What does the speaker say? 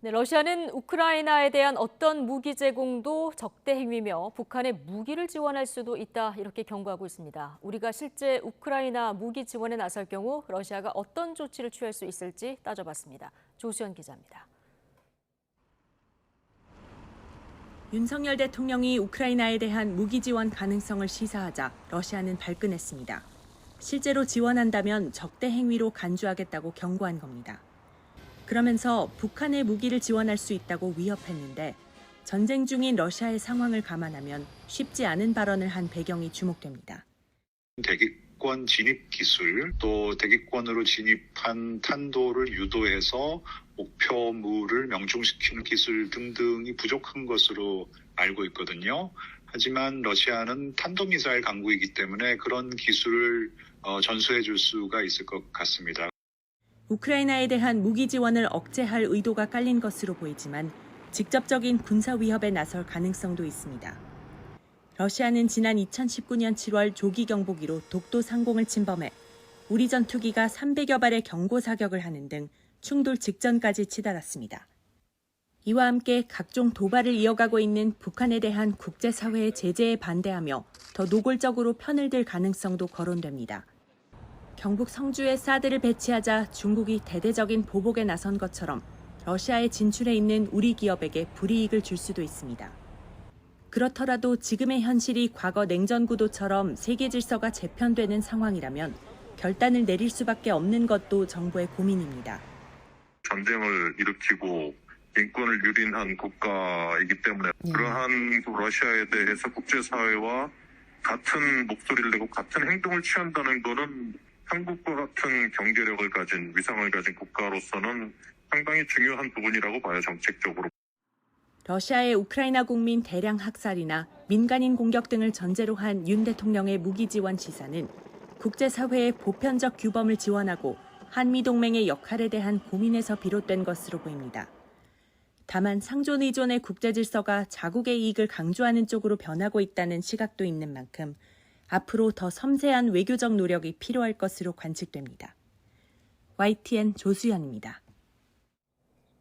네, 러시아는 우크라이나에 대한 어떤 무기 제공도 적대 행위며 북한에 무기를 지원할 수도 있다 이렇게 경고하고 있습니다. 우리가 실제 우크라이나 무기 지원에 나설 경우 러시아가 어떤 조치를 취할 수 있을지 따져봤습니다. 조수연 기자입니다. 윤석열 대통령이 우크라이나에 대한 무기 지원 가능성을 시사하자 러시아는 발끈했습니다. 실제로 지원한다면 적대 행위로 간주하겠다고 경고한 겁니다. 그러면서 북한의 무기를 지원할 수 있다고 위협했는데 전쟁 중인 러시아의 상황을 감안하면 쉽지 않은 발언을 한 배경이 주목됩니다. 대기권 진입 기술, 또 대기권으로 진입한 탄도를 유도해서 목표물을 명중시키는 기술 등등이 부족한 것으로 알고 있거든요. 하지만 러시아는 탄도미사일 강국이기 때문에 그런 기술을 전수해 줄 수가 있을 것 같습니다. 우크라이나에 대한 무기 지원을 억제할 의도가 깔린 것으로 보이지만 직접적인 군사 위협에 나설 가능성도 있습니다. 러시아는 지난 2019년 7월 조기 경보기로 독도 상공을 침범해 우리 전투기가 300여 발의 경고 사격을 하는 등 충돌 직전까지 치달았습니다. 이와 함께 각종 도발을 이어가고 있는 북한에 대한 국제사회의 제재에 반대하며 더 노골적으로 편을 들 가능성도 거론됩니다. 경북 성주에 사드를 배치하자 중국이 대대적인 보복에 나선 것처럼 러시아에 진출해 있는 우리 기업에게 불이익을 줄 수도 있습니다. 그렇더라도 지금의 현실이 과거 냉전 구도처럼 세계 질서가 재편되는 상황이라면 결단을 내릴 수밖에 없는 것도 정부의 고민입니다. 전쟁을 일으키고 인권을 유린한 국가이기 때문에 그러한 러시아에 대해서 국제사회와 같은 목소리를 내고 같은 행동을 취한다는 것은 한국과 같은 경제력을 가진 위상을 가진 국가로서는 상당히 중요한 부분이라고 봐요, 정책적으로. 러시아의 우크라이나 국민 대량 학살이나 민간인 공격 등을 전제로 한 윤 대통령의 무기 지원 시사는 국제사회의 보편적 규범을 지원하고 한미동맹의 역할에 대한 고민에서 비롯된 것으로 보입니다. 다만 상존 의존의 국제질서가 자국의 이익을 강조하는 쪽으로 변하고 있다는 시각도 있는 만큼 앞으로 더 섬세한 외교적 노력이 필요할 것으로 관측됩니다. YTN 조수연입니다.